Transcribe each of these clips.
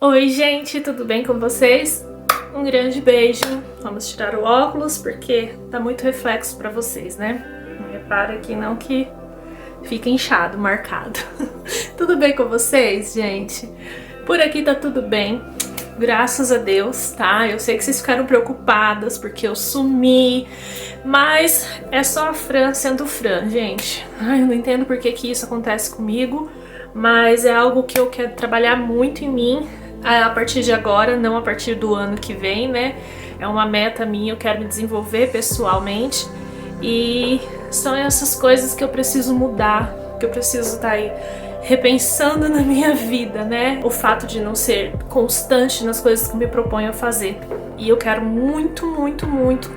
Oi gente, tudo bem com vocês? Um grande beijo. Vamos tirar o óculos porque tá muito reflexo pra vocês, né? Não repara aqui não que fica inchado, marcado. Tudo bem com vocês, gente? Por aqui tá tudo bem, graças a Deus, tá? Eu sei que vocês ficaram preocupadas porque eu sumi, mas é só a Fran sendo Fran, gente. Ai, eu não entendo por que isso acontece comigo, mas é algo que eu quero trabalhar muito em mim a partir de agora, não a partir do ano que vem, né? É uma meta minha, eu quero me desenvolver pessoalmente e são essas coisas que eu preciso mudar, que eu preciso estar aí repensando na minha vida, né? O fato de não ser constante nas coisas que eu me proponho a fazer. E eu quero muito, muito, muito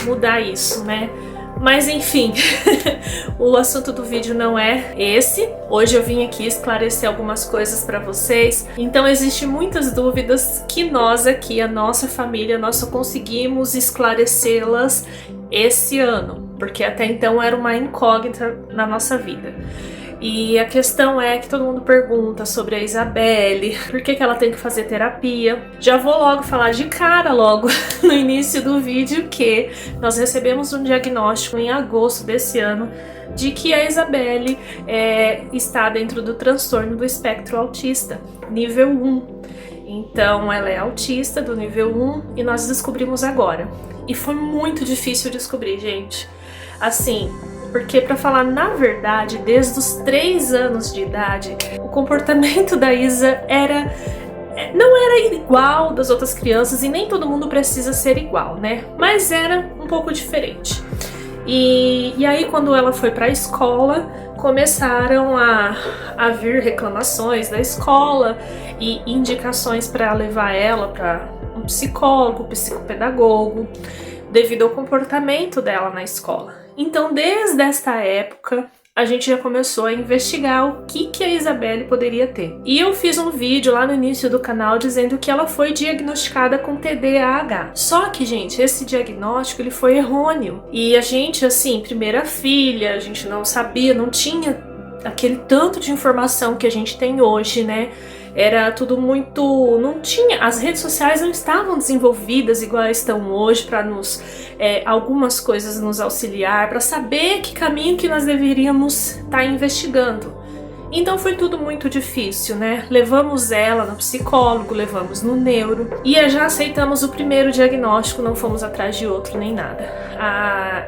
mudar isso, né? Mas enfim, o assunto do vídeo não é esse. Hoje eu vim aqui esclarecer algumas coisas para vocês. Então existem muitas dúvidas que nós aqui, a nossa família, nós só conseguimos esclarecê-las esse ano, porque até então era uma incógnita na nossa vida. E a questão é que todo mundo pergunta sobre a Isabelle, por que ela tem que fazer terapia. Já vou logo falar de cara logo no início do vídeo que nós recebemos um diagnóstico em agosto desse ano de que a Isabelle está dentro do transtorno do espectro autista, nível 1. Então ela é autista do nível 1 e nós descobrimos agora. E foi muito difícil descobrir, gente. Assim, porque pra falar na verdade, desde os 3 anos de idade, o comportamento da Isa não era igual das outras crianças e nem todo mundo precisa ser igual, né? Mas era um pouco diferente. E aí quando ela foi pra escola, começaram a vir reclamações da escola e indicações para levar ela para um psicólogo, psicopedagogo, devido ao comportamento dela na escola. Então, desde esta época, a gente já começou a investigar o que a Isabelle poderia ter. E eu fiz um vídeo lá no início do canal dizendo que ela foi diagnosticada com TDAH. Só que, gente, esse diagnóstico ele foi errôneo. E a gente, assim, primeira filha, a gente não sabia, não tinha aquele tanto de informação que a gente tem hoje, né? Era tudo muito... não tinha... as redes sociais não estavam desenvolvidas igual estão hoje para nos... algumas coisas nos auxiliar, para saber que caminho que nós deveríamos estar investigando. Então foi tudo muito difícil, né? Levamos ela no psicólogo, levamos no neuro e já aceitamos o primeiro diagnóstico, não fomos atrás de outro nem nada.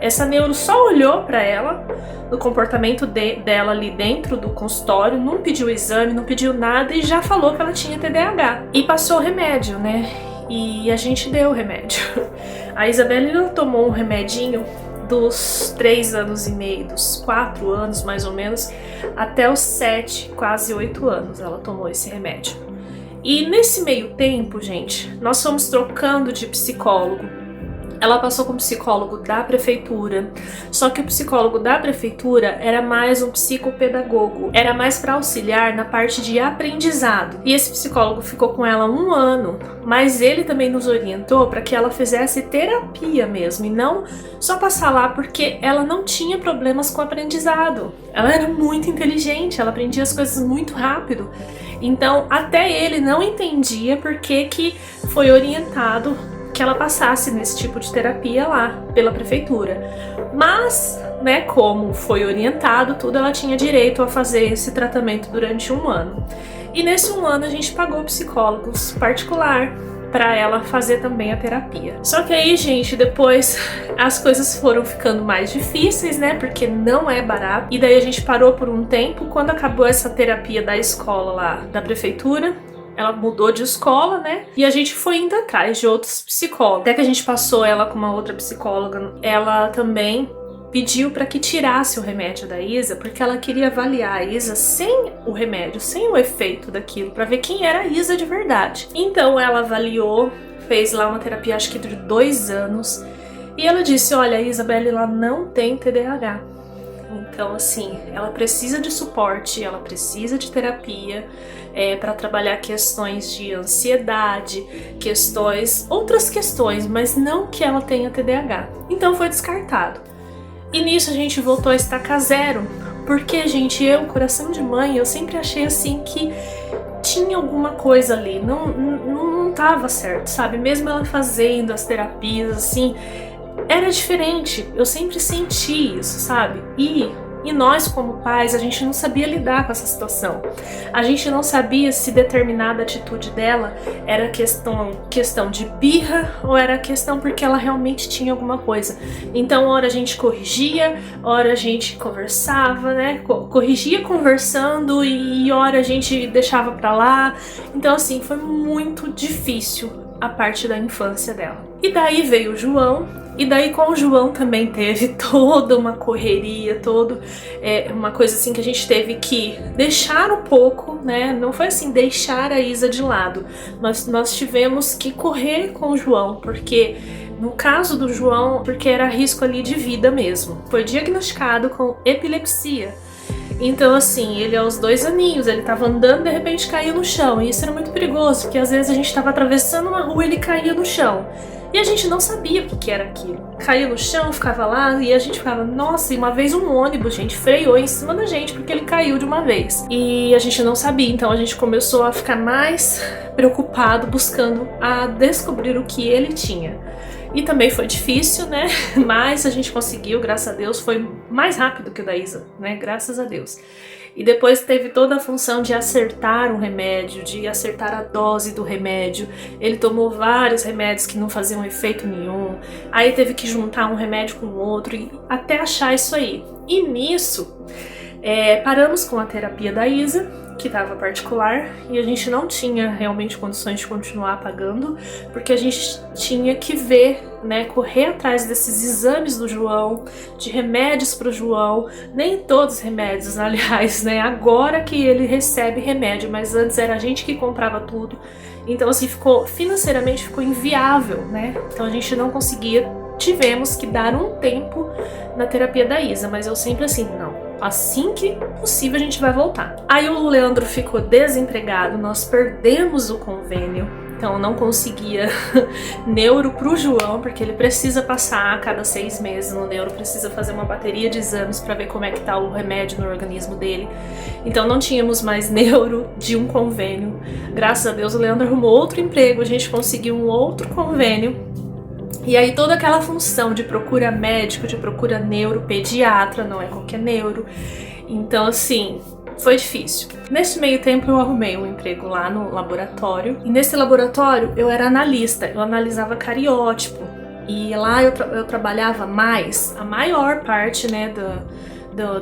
Essa neuro só olhou para ela, no comportamento dela ali dentro do consultório, não pediu exame, não pediu nada e já falou que ela tinha TDAH. E passou o remédio, né? E a gente deu o remédio. A Isabelle não tomou um remedinho dos 3 anos e meio, dos 4 anos mais ou menos, até os 7, quase 8 anos ela tomou esse remédio. E nesse meio tempo, gente, nós fomos trocando de psicólogo. Ela passou com o psicólogo da prefeitura, só que o psicólogo da prefeitura era mais um psicopedagogo, era mais para auxiliar na parte de aprendizado. E esse psicólogo ficou com ela 1 ano, mas ele também nos orientou para que ela fizesse terapia mesmo, e não só passar lá porque ela não tinha problemas com o aprendizado. Ela era muito inteligente, ela aprendia as coisas muito rápido. Então até ele não entendia por que foi orientado que ela passasse nesse tipo de terapia lá pela prefeitura. Mas, né, como foi orientado tudo, ela tinha direito a fazer esse tratamento durante 1 ano. E nesse 1 ano a gente pagou psicólogos particular para ela fazer também a terapia. Só que aí, gente, depois as coisas foram ficando mais difíceis, né, porque não é barato. E daí a gente parou por um tempo. Quando acabou essa terapia da escola lá, da prefeitura, ela mudou de escola, né? E a gente foi indo atrás de outros psicólogos. Até que a gente passou ela com uma outra psicóloga. Ela também pediu para que tirasse o remédio da Isa, porque ela queria avaliar a Isa sem o remédio, sem o efeito daquilo, para ver quem era a Isa de verdade. Então ela avaliou, fez lá uma terapia, acho que de 2 anos. E ela disse, olha, a Isabelle, ela não tem TDAH. Então, assim, ela precisa de suporte, ela precisa de terapia para trabalhar questões de ansiedade, outras questões, mas não que ela tenha TDAH. Então foi descartado. E nisso a gente voltou a estaca zero, porque, gente, eu, coração de mãe, eu sempre achei assim que tinha alguma coisa ali, não tava certo, sabe? Mesmo ela fazendo as terapias, assim, era diferente. Eu sempre senti isso, sabe? E nós, como pais, a gente não sabia lidar com essa situação. A gente não sabia se determinada atitude dela era questão de birra ou era questão porque ela realmente tinha alguma coisa. Então, hora a gente corrigia, hora a gente conversava, né? Corrigia conversando e hora a gente deixava pra lá. Então, assim, foi muito difícil a parte da infância dela. E daí veio o João. E daí com o João também teve toda uma correria, uma coisa assim que a gente teve que deixar um pouco, né? Não foi assim, deixar a Isa de lado. Nós tivemos que correr com o João, porque no caso do João, porque era risco ali de vida mesmo. Foi diagnosticado com epilepsia. Então, assim, ele aos 2 aninhos, ele tava andando e de repente caiu no chão. E isso era muito perigoso, porque às vezes a gente tava atravessando uma rua e ele caía no chão. E a gente não sabia o que era aquilo. Caiu no chão, ficava lá e a gente ficava, nossa, e uma vez um ônibus, gente, freou em cima da gente porque ele caiu de uma vez. E a gente não sabia, então a gente começou a ficar mais preocupado, buscando a descobrir o que ele tinha. E também foi difícil, né? Mas a gente conseguiu, graças a Deus, foi mais rápido que o da Isa, né? Graças a Deus. E depois teve toda a função de acertar um remédio, de acertar a dose do remédio. Ele tomou vários remédios que não faziam efeito nenhum. Aí teve que juntar um remédio com o outro e até achar isso aí. E nisso, paramos com a terapia da Isa, que estava particular, e a gente não tinha realmente condições de continuar pagando, porque a gente tinha que ver, né, correr atrás desses exames do João, de remédios para o João, nem todos os remédios, aliás, né, agora que ele recebe remédio, mas antes era a gente que comprava tudo, então assim, financeiramente ficou inviável, né, então a gente não conseguia, tivemos que dar um tempo na terapia da Isa, mas eu sempre assim, não, assim que possível a gente vai voltar. Aí o Leandro ficou desempregado, nós perdemos o convênio, então não conseguia neuro pro João, porque ele precisa passar a cada 6 meses no neuro, precisa fazer uma bateria de exames para ver como é que tá o remédio no organismo dele. Então não tínhamos mais neuro de um convênio. Graças a Deus o Leandro arrumou outro emprego, a gente conseguiu um outro convênio. E aí toda aquela função de procura médico, de procura neuro, pediatra, não é qualquer neuro. Então assim, foi difícil. Nesse meio tempo eu arrumei um emprego lá no laboratório. E nesse laboratório eu era analista, eu analisava cariótipo. E lá eu trabalhava mais, a maior parte, né,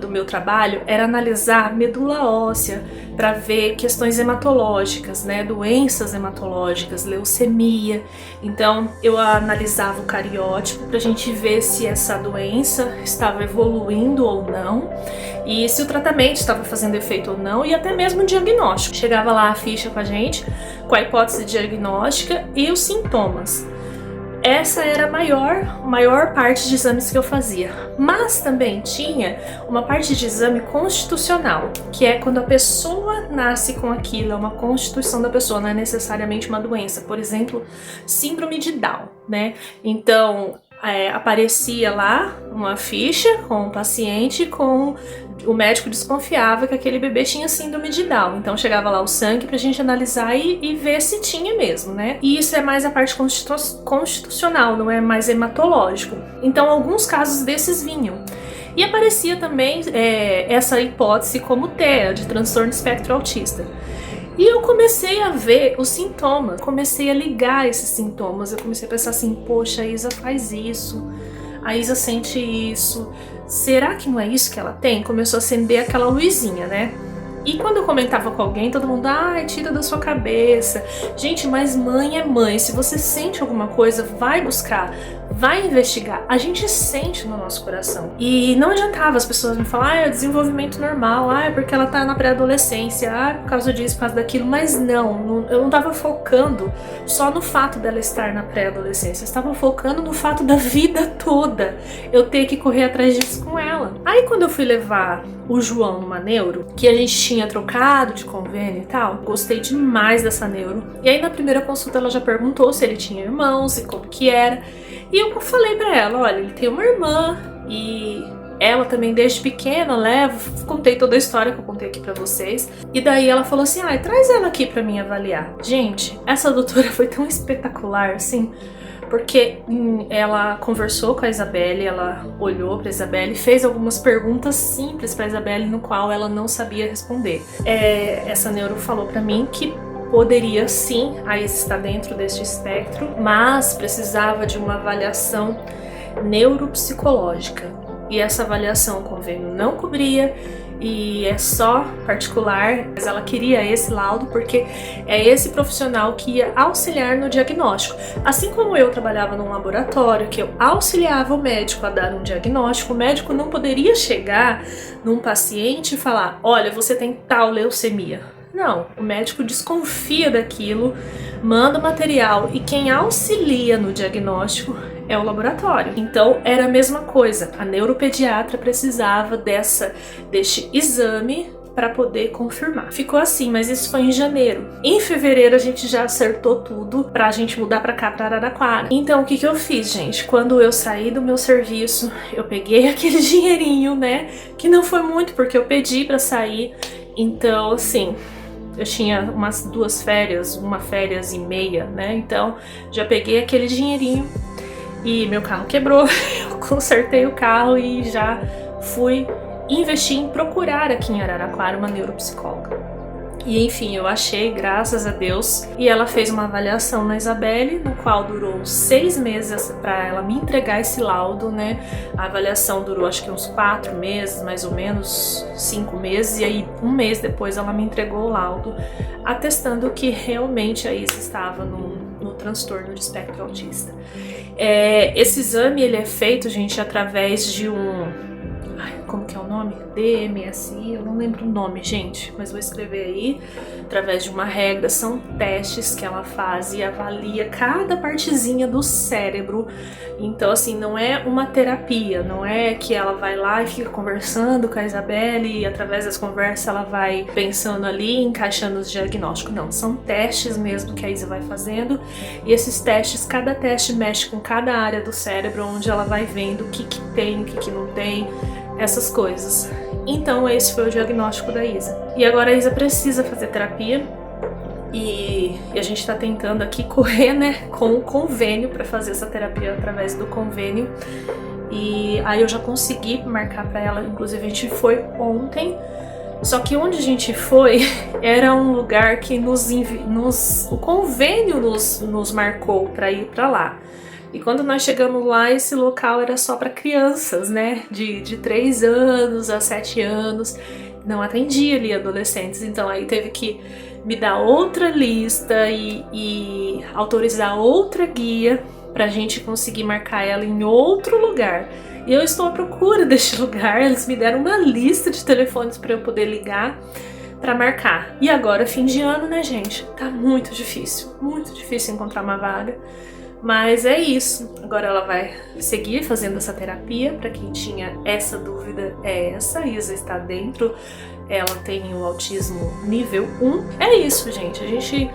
do meu trabalho era analisar medula óssea para ver questões hematológicas, né, doenças hematológicas, leucemia. Então eu analisava o cariótipo para a gente ver se essa doença estava evoluindo ou não e se o tratamento estava fazendo efeito ou não, e até mesmo o diagnóstico. Chegava lá a ficha com a gente, com a hipótese diagnóstica e os sintomas. Essa era a maior parte de exames que eu fazia. Mas também tinha uma parte de exame constitucional, que é quando a pessoa nasce com aquilo, é uma constituição da pessoa, não é necessariamente uma doença. Por exemplo, síndrome de Down, né? Então, aparecia lá uma ficha com o paciente, com o médico desconfiava que aquele bebê tinha síndrome de Down, então chegava lá o sangue pra gente analisar e ver se tinha mesmo, né? E isso é mais a parte constitucional, não é mais hematológico. Então alguns casos desses vinham. E aparecia também essa hipótese como TEA, de transtorno espectro autista. E eu comecei a ver os sintomas, comecei a ligar esses sintomas, eu comecei a pensar assim, poxa, a Isa faz isso, a Isa sente isso, será que não é isso que ela tem? Começou a acender aquela luzinha, né? E quando eu comentava com alguém, todo mundo, tira da sua cabeça. Gente, mas mãe é mãe, se você sente alguma coisa, vai buscar, vai investigar. A gente sente no nosso coração. E não adiantava as pessoas me falar, é desenvolvimento normal, é porque ela tá na pré-adolescência, por causa disso, por causa daquilo. Mas não, eu não tava focando só no fato dela estar na pré-adolescência, eu estava focando no fato da vida toda, eu ter que correr atrás disso com ela. Aí quando eu fui levar o João numa neuro, que a gente tinha trocado de convênio e tal, gostei demais dessa neuro. E aí na primeira consulta ela já perguntou se ele tinha irmãos e como que era. E eu falei pra ela, olha, ele tem uma irmã e ela também desde pequena leva, contei toda a história que eu contei aqui pra vocês. E daí ela falou assim, traz ela aqui pra mim avaliar. Gente, essa doutora foi tão espetacular, assim, porque ela conversou com a Isabelle, ela olhou pra Isabelle, fez algumas perguntas simples pra Isabelle, no qual ela não sabia responder. Essa neuro falou pra mim que poderia sim a Isa estar dentro deste espectro, mas precisava de uma avaliação neuropsicológica. E essa avaliação o convênio não cobria, e é só particular, mas ela queria esse laudo porque é esse profissional que ia auxiliar no diagnóstico. Assim como eu trabalhava num laboratório, que eu auxiliava o médico a dar um diagnóstico, o médico não poderia chegar num paciente e falar, olha, você tem tal leucemia. Não, o médico desconfia daquilo, manda o material e quem auxilia no diagnóstico é o laboratório. Então era a mesma coisa, a neuropediatra precisava deste exame para poder confirmar. Ficou assim, mas isso foi em janeiro. Em fevereiro a gente já acertou tudo pra gente mudar pra cá, pra Araraquara. Então o que eu fiz, gente? Quando eu saí do meu serviço, eu peguei aquele dinheirinho, né? Que não foi muito porque eu pedi pra sair. Então, assim, eu tinha umas 2 férias, uma férias e meia, né? Então já peguei aquele dinheirinho e meu carro quebrou, eu consertei o carro e já fui investir em procurar aqui em Araraquara uma neuropsicóloga. E enfim, eu achei, graças a Deus, e ela fez uma avaliação na Isabelle, no qual durou 6 meses para ela me entregar esse laudo, né? A avaliação durou acho que uns 4 meses, mais ou menos 5 meses, e aí 1 mês depois ela me entregou o laudo, atestando que realmente a Isa estava no transtorno de espectro autista. Esse exame ele é feito, gente, através de como que é o nome? DMSI, eu não lembro o nome, gente, mas vou escrever aí. Através de uma regra, são testes que ela faz e avalia cada partezinha do cérebro. Então, assim, não é uma terapia, não é que ela vai lá e fica conversando com a Isabelle e através das conversas ela vai pensando ali, encaixando os diagnósticos. Não, são testes mesmo que a Isa vai fazendo e esses testes, cada teste mexe com cada área do cérebro, onde ela vai vendo o que tem, o que não tem, essas coisas. Então esse foi o diagnóstico da Isa. E agora a Isa precisa fazer terapia e a gente tá tentando aqui correr, né, com o convênio para fazer essa terapia através do convênio. E aí eu já consegui marcar para ela, inclusive a gente foi ontem. Só que onde a gente foi era um lugar que o convênio nos marcou para ir para lá. E quando nós chegamos lá, esse local era só para crianças, né? De 3 anos a 7 anos. Não atendia ali adolescentes. Então aí teve que me dar outra lista e autorizar outra guia pra gente conseguir marcar ela em outro lugar. E eu estou à procura deste lugar. Eles me deram uma lista de telefones para eu poder ligar para marcar. E agora, fim de ano, né, gente? Tá muito difícil encontrar uma vaga. Mas é isso, agora ela vai seguir fazendo essa terapia. Para quem tinha essa dúvida, a Isa está dentro, ela tem o autismo nível 1. É isso, gente, a gente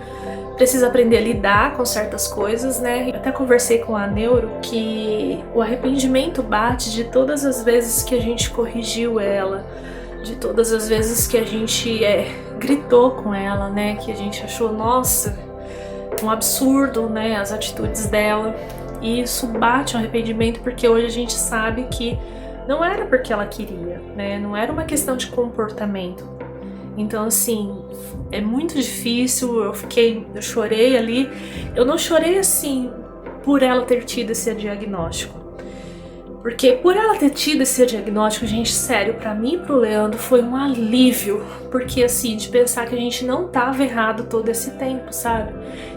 precisa aprender a lidar com certas coisas, né? Eu até conversei com a neuro que o arrependimento bate de todas as vezes que a gente corrigiu ela, de todas as vezes que a gente gritou com ela, né? Que a gente achou, nossa, um absurdo, né, as atitudes dela, e isso bate um arrependimento porque hoje a gente sabe que não era porque ela queria, né, não era uma questão de comportamento. Então, assim, é muito difícil, eu chorei ali, eu não chorei assim por ela ter tido esse diagnóstico, porque por ela ter tido esse diagnóstico, gente, sério, pra mim e pro Leandro foi um alívio, porque assim, de pensar que a gente não tava errado todo esse tempo, sabe?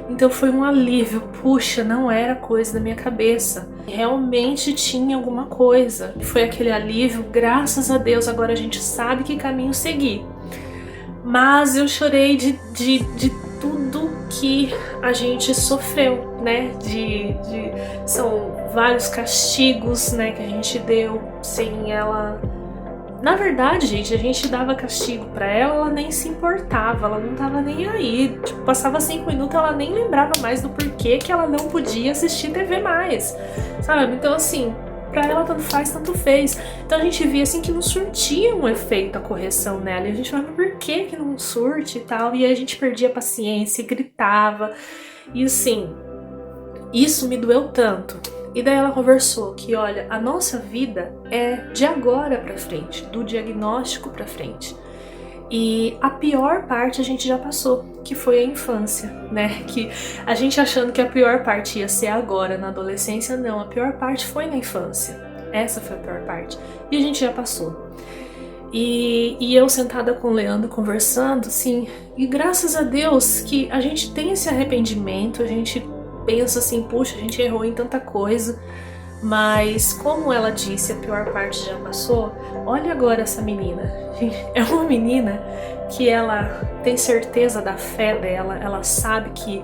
Então foi um alívio, puxa, não era coisa da minha cabeça, realmente tinha alguma coisa. E foi aquele alívio, graças a Deus, agora a gente sabe que caminho seguir. Mas eu chorei de tudo que a gente sofreu, né? São vários castigos, né, que a gente deu sem ela. Na verdade, gente, a gente dava castigo pra ela, ela nem se importava, ela não tava nem aí. Tipo, passava 5 minutos, ela nem lembrava mais do porquê que ela não podia assistir TV mais, sabe? Então, assim, pra ela tanto faz, tanto fez. Então a gente via assim que não surtia um efeito a correção nela. E a gente falava, por que não surte e tal? E aí a gente perdia a paciência, gritava. E assim, isso me doeu tanto. E daí ela conversou que, olha, a nossa vida é de agora pra frente, do diagnóstico pra frente. E a pior parte a gente já passou, que foi a infância, né? Que a gente achando que a pior parte ia ser agora, na adolescência, não. A pior parte foi na infância. Essa foi a pior parte. E a gente já passou. E eu sentada com o Leandro conversando, assim, e graças a Deus que a gente tem esse arrependimento, a gente pensa assim, puxa, a gente errou em tanta coisa, mas como ela disse, a pior parte já passou. Olha agora essa menina. É uma menina que ela tem certeza da fé dela, ela sabe que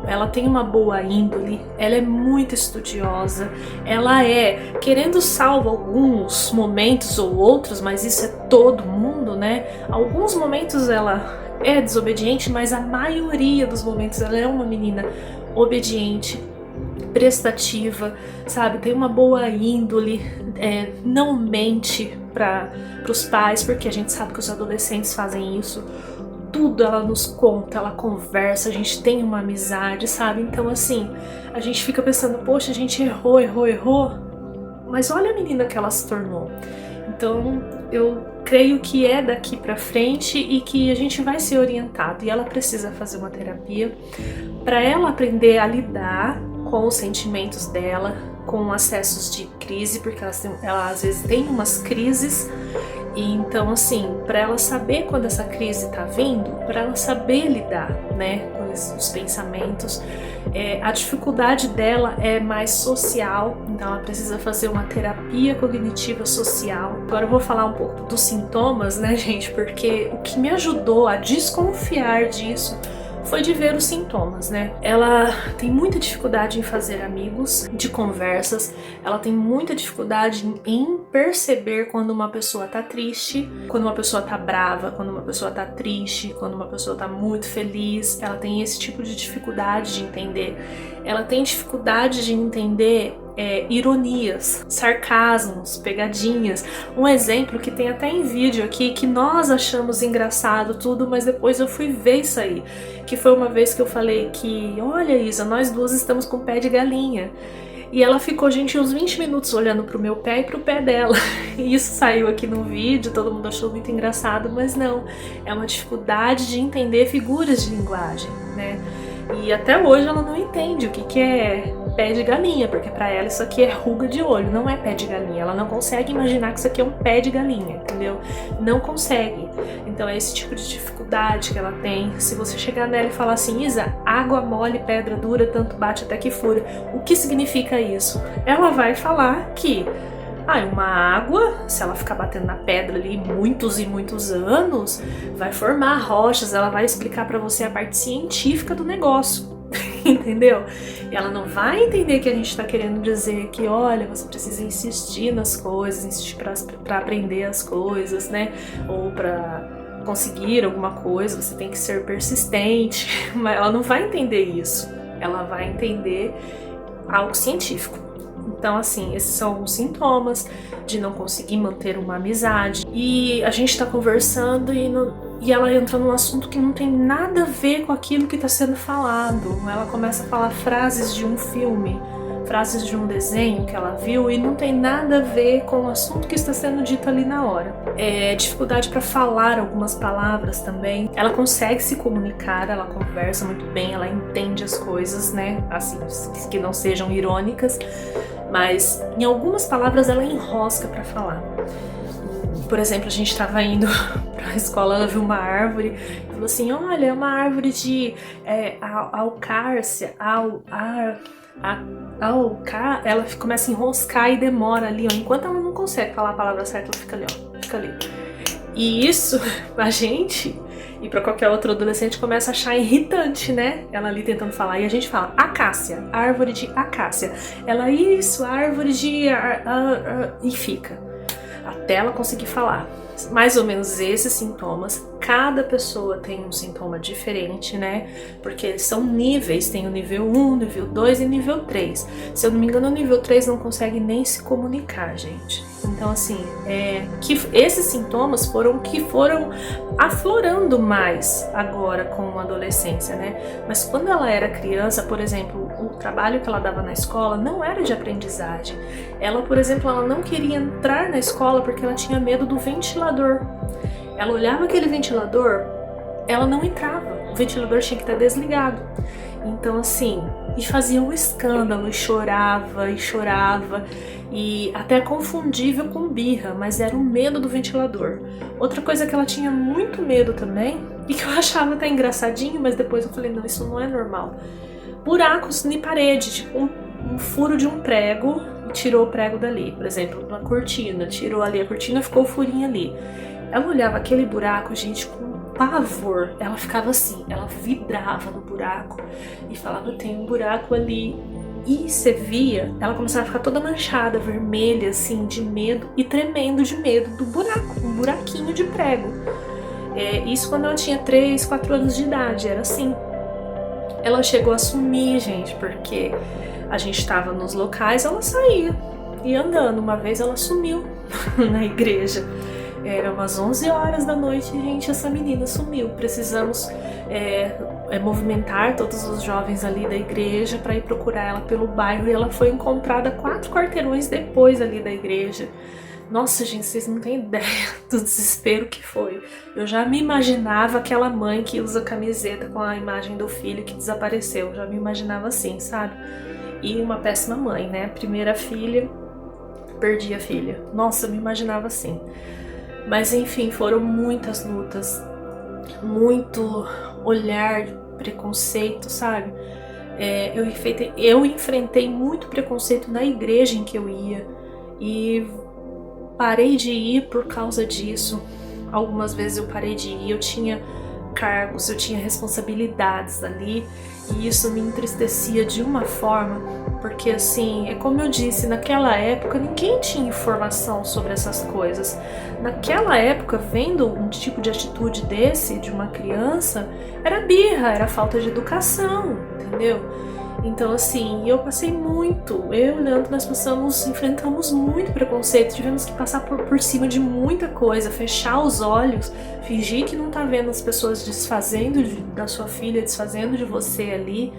ela tem uma boa índole, ela é muito estudiosa, ela é, querendo salvo alguns momentos ou outros, mas isso é todo mundo, né? Alguns momentos ela é desobediente, mas a maioria dos momentos ela é uma menina obediente, prestativa, sabe? Tem uma boa índole, não mente para os pais, porque a gente sabe que os adolescentes fazem isso. Tudo ela nos conta, ela conversa, a gente tem uma amizade, sabe? Então assim, a gente fica pensando, poxa, a gente errou, mas olha a menina que ela se tornou. Então eu creio que é daqui pra frente e que a gente vai ser orientado, e ela precisa fazer uma terapia para ela aprender a lidar com os sentimentos dela, com acessos de crise, porque ela às vezes tem umas crises, e então assim, para ela saber quando essa crise tá vindo, para ela saber lidar, né, com os pensamentos. A dificuldade dela é mais social, então ela precisa fazer uma terapia cognitiva social. Agora eu vou falar um pouco dos sintomas, né, gente, porque o que me ajudou a desconfiar disso foi de ver os sintomas, né? Ela tem muita dificuldade em fazer amigos, de conversas, ela tem muita dificuldade em perceber quando uma pessoa tá triste, quando uma pessoa tá brava, quando uma pessoa tá triste, quando uma pessoa tá muito feliz. Ela tem esse tipo de dificuldade de entender. Ela tem dificuldade de entender ironias, sarcasmos, pegadinhas. Um exemplo que tem até em vídeo aqui, que nós achamos engraçado tudo, mas depois eu fui ver isso aí, que foi uma vez que eu falei que, olha Isa, nós duas estamos com pé de galinha. E ela ficou, gente, uns 20 minutos olhando pro meu pé e pro pé dela. E isso saiu aqui no vídeo, todo mundo achou muito engraçado, mas não. É uma dificuldade de entender figuras de linguagem, né? E até hoje ela não entende o que é pé de galinha, porque pra ela isso aqui é ruga de olho, não é pé de galinha. Ela não consegue imaginar que isso aqui é um pé de galinha, entendeu? Não consegue. Então é esse tipo de dificuldade que ela tem. Se você chegar nela e falar assim, Isa, água mole, pedra dura, tanto bate até que fura. O que significa isso? Ela vai falar que uma água, se ela ficar batendo na pedra ali muitos e muitos anos, vai formar rochas. Ela vai explicar pra você a parte científica do negócio, entendeu? E ela não vai entender que a gente tá querendo dizer que, olha, você precisa insistir nas coisas, insistir pra aprender as coisas, né? Ou pra conseguir alguma coisa, você tem que ser persistente. Mas ela não vai entender isso. Ela vai entender algo científico. Então, assim, esses são os sintomas de não conseguir manter uma amizade. E a gente tá conversando e ela entra num assunto que não tem nada a ver com aquilo que tá sendo falado. Ela começa a falar frases de um filme, frases de um desenho que ela viu, e não tem nada a ver com o assunto que está sendo dito ali na hora. Dificuldade para falar algumas palavras também. Ela consegue se comunicar, ela conversa muito bem, ela entende as coisas, né? Assim, que não sejam irônicas, mas em algumas palavras ela enrosca para falar. Por exemplo, a gente estava indo para a escola, ela viu uma árvore e falou assim, olha, é uma árvore de alcárcia, ela começa a enroscar e demora ali, ó. Enquanto ela não consegue falar a palavra certa, ela fica ali, ó, fica ali. E isso, a gente, e pra qualquer outro adolescente, começa a achar irritante, né? Ela ali tentando falar, e a gente fala, acácia, árvore de acácia. Ela, isso, árvore de... e fica. até ela conseguir falar. Mais ou menos esses sintomas. Cada pessoa tem um sintoma diferente, né? Porque são níveis, tem o nível 1, nível 2 e nível 3. Se eu não me engano, o nível 3 não consegue nem se comunicar, gente. Então, assim, que esses sintomas foram aflorando mais agora com a adolescência, né? Mas quando ela era criança, por exemplo, o trabalho que ela dava na escola não era de aprendizagem. Ela, por exemplo, ela não queria entrar na escola porque ela tinha medo do ventilador. Ela olhava aquele ventilador, ela não entrava. O ventilador tinha que estar desligado. Então, assim, e fazia um escândalo, e chorava, e até confundível com birra, mas era o medo do ventilador. Outra coisa que ela tinha muito medo também, e que eu achava até engraçadinho, mas depois eu falei, não, isso não é normal. Buracos na parede, tipo um furo de um prego, e tirou o prego dali. Por exemplo, uma cortina, tirou ali a cortina, ficou o furinho ali. Ela olhava aquele buraco, gente, com pavor. Ela ficava assim, ela vibrava no buraco e falava, tem um buraco ali. E você via, ela começava a ficar toda manchada, vermelha, assim, de medo e tremendo de medo do buraco, um buraquinho de prego. Isso quando ela tinha 3, 4 anos de idade, era assim. Ela chegou a sumir, gente, porque a gente estava nos locais, ela saía, ia andando. Uma vez ela sumiu na igreja. Era umas 11 horas da noite, gente, essa menina sumiu. Precisamos movimentar todos os jovens ali da igreja para ir procurar ela pelo bairro, e ela foi encontrada 4 quarteirões depois ali da igreja. Nossa, gente, vocês não têm ideia do desespero que foi. Eu já me imaginava aquela mãe que usa camiseta com a imagem do filho que desapareceu. Eu já me imaginava assim, sabe? E uma péssima mãe, né? Primeira filha, perdi a filha. Nossa, eu me imaginava assim. Mas enfim, foram muitas lutas, muito olhar, preconceito, sabe? Eu enfrentei muito preconceito na igreja em que eu ia e parei de ir por causa disso. Algumas vezes eu parei de ir, eu tinha cargos, eu tinha responsabilidades ali, e isso me entristecia de uma forma, porque assim, é como eu disse, naquela época ninguém tinha informação sobre essas coisas. Naquela época, vendo um tipo de atitude desse, de uma criança, era birra, era falta de educação, entendeu? Então assim, eu passei muito, eu e o Leandro, nós enfrentamos muito preconceito, tivemos que passar por cima de muita coisa, fechar os olhos, fingir que não tá vendo as pessoas desfazendo da sua filha, desfazendo de você ali,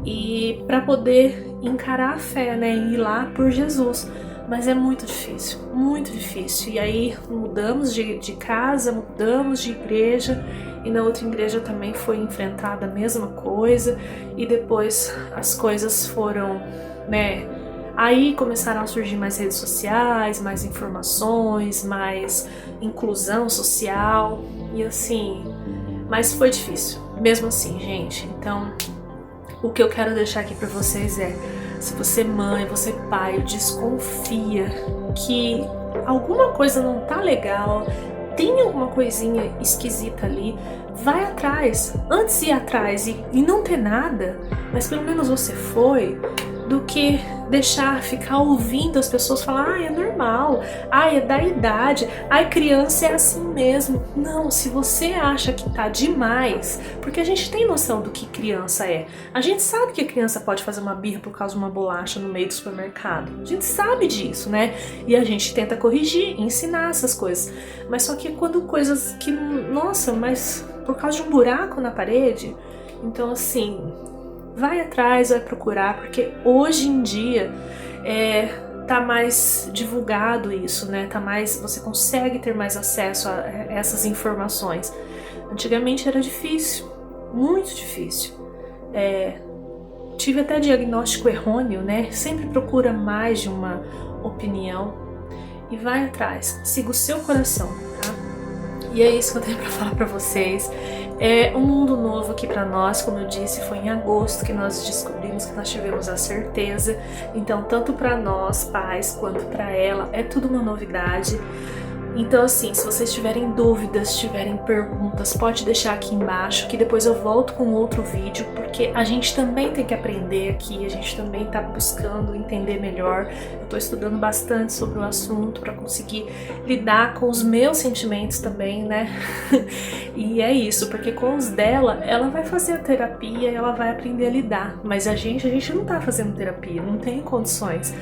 e para poder encarar a fé, né, e ir lá por Jesus. Mas é muito difícil, muito difícil. E aí mudamos de casa, mudamos de igreja, e na outra igreja também foi enfrentada a mesma coisa, e depois as coisas foram, né, aí começaram a surgir mais redes sociais, mais informações, mais inclusão social, e assim, mas foi difícil, mesmo assim, gente. Então, o que eu quero deixar aqui pra vocês é, se você é mãe, você é pai, desconfia que alguma coisa não tá legal, tem alguma coisinha esquisita ali, vai atrás. Antes de ir atrás e não ter nada, mas pelo menos você foi, do que deixar, ficar ouvindo as pessoas falar, é normal, é da idade, criança é assim mesmo. Não, se você acha que tá demais, porque a gente tem noção do que criança é. A gente sabe que a criança pode fazer uma birra por causa de uma bolacha no meio do supermercado. A gente sabe disso, né? E a gente tenta corrigir, ensinar essas coisas. Mas só que quando coisas que, nossa, mas por causa de um buraco na parede, então assim, vai atrás, vai procurar, porque hoje em dia tá mais divulgado isso, né? Você consegue ter mais acesso a essas informações. Antigamente era difícil, muito difícil. Tive até diagnóstico errôneo, né? Sempre procura mais de uma opinião e vai atrás, siga o seu coração, tá? E é isso que eu tenho pra falar pra vocês. É um mundo novo aqui pra nós, como eu disse, foi em agosto que nós descobrimos, que nós tivemos a certeza. Então, tanto pra nós, pais, quanto pra ela, é tudo uma novidade. Então assim, se vocês tiverem dúvidas, tiverem perguntas, pode deixar aqui embaixo que depois eu volto com outro vídeo, porque a gente também tem que aprender aqui, a gente também tá buscando entender melhor. Eu tô estudando bastante sobre o assunto para conseguir lidar com os meus sentimentos também, né? E é isso, porque com os dela, ela vai fazer a terapia, ela vai aprender a lidar, mas a gente não tá fazendo terapia, não tem condições.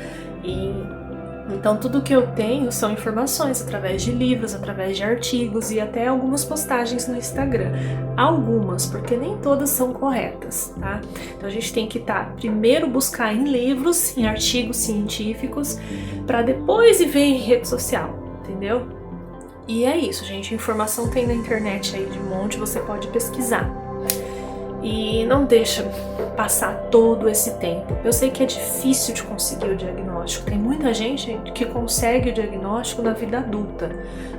Então tudo que eu tenho são informações através de livros, através de artigos e até algumas postagens no Instagram. Algumas, porque nem todas são corretas, tá? Então a gente tem que primeiro buscar em livros, em artigos científicos, para depois ir ver em rede social, entendeu? E é isso, gente. Informação tem na internet aí de um monte, você pode pesquisar. E não deixa passar todo esse tempo. Eu sei que é difícil de conseguir o diagnóstico. Tem muita gente que consegue o diagnóstico na vida adulta.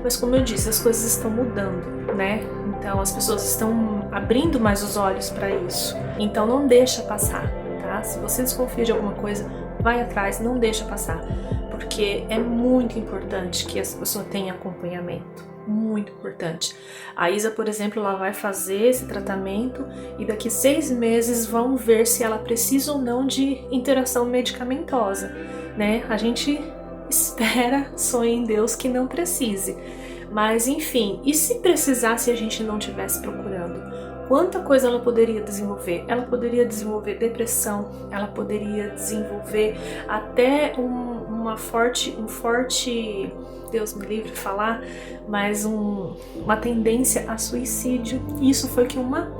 Mas como eu disse, as coisas estão mudando, né? Então as pessoas estão abrindo mais os olhos para isso. Então não deixa passar, tá? Se você desconfia de alguma coisa, vai atrás, não deixa passar. Porque é muito importante que essa pessoa tenha acompanhamento. Muito importante. A Isa, por exemplo, ela vai fazer esse tratamento e daqui 6 meses vão ver se ela precisa ou não de interação medicamentosa, né? A gente espera, sonha em Deus que não precise. Mas enfim, e se precisasse e a gente não estivesse procurando? Quanta coisa ela poderia desenvolver? Ela poderia desenvolver depressão, ela poderia desenvolver até um forte, Deus me livre de falar, mas uma tendência a suicídio. Isso foi que uma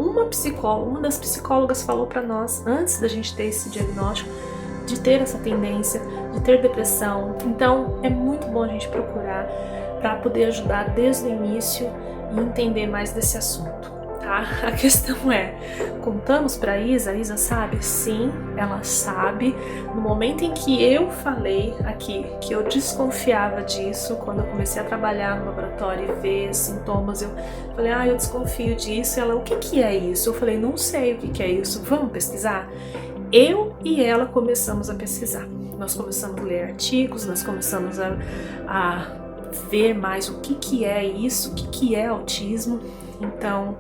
das psicólogas falou para nós antes da gente ter esse diagnóstico, de ter essa tendência, de ter depressão. Então é muito bom a gente procurar para poder ajudar desde o início e entender mais desse assunto. A questão é, contamos pra Isa, a Isa sabe? Sim, ela sabe. No momento em que eu falei aqui que eu desconfiava disso, quando eu comecei a trabalhar no laboratório e ver sintomas, eu falei, eu desconfio disso. Ela, o que é isso? Eu falei, não sei o que é isso, vamos pesquisar? Eu e ela começamos a pesquisar. Nós começamos a ler artigos, nós começamos a ver mais o que é isso, o que é autismo. Então,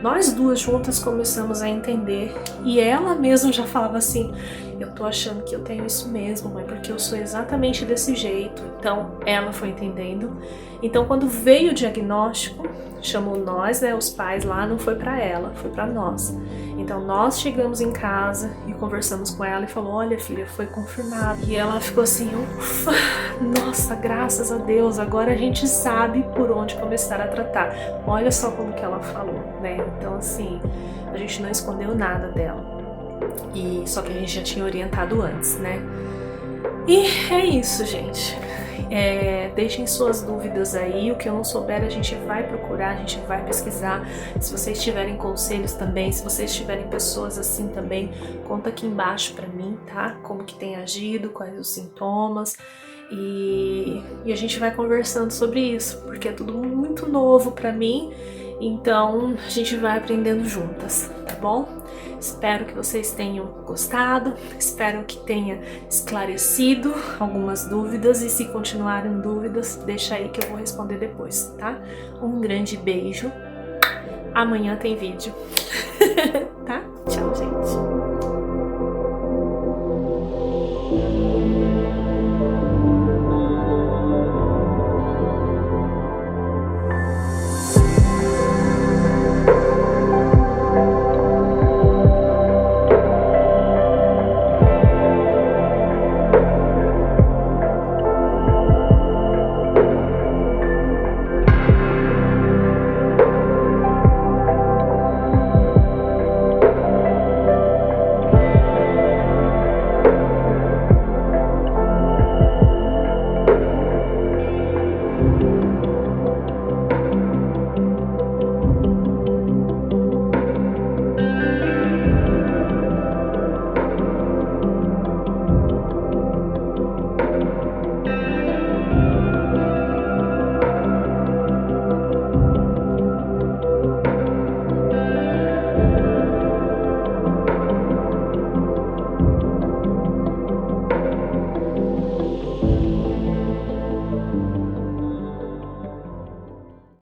nós duas juntas começamos a entender e ela mesma já falava assim, eu tô achando que eu tenho isso mesmo, mãe, porque eu sou exatamente desse jeito. Então, ela foi entendendo. Então, quando veio o diagnóstico, chamou nós, né, os pais lá, não foi pra ela, foi pra nós. Então, nós chegamos em casa e conversamos com ela e falou, olha filha, foi confirmado. E ela ficou assim, ufa, nossa, graças a Deus, agora a gente sabe por onde começar a tratar. Olha só como que ela falou, né? Então, assim, a gente não escondeu nada dela. E só que a gente já tinha orientado antes, né? E é isso, gente. Deixem suas dúvidas aí, o que eu não souber a gente vai procurar, a gente vai pesquisar. Se vocês tiverem conselhos também, se vocês tiverem pessoas assim também, conta aqui embaixo pra mim, tá? Como que tem agido, quais os sintomas. E a gente vai conversando sobre isso, porque é tudo muito novo pra mim. Então a gente vai aprendendo juntas, tá bom? Espero que vocês tenham gostado, espero que tenha esclarecido algumas dúvidas e se continuarem dúvidas, deixa aí que eu vou responder depois, tá? Um grande beijo, amanhã tem vídeo, tá? Tchau, gente!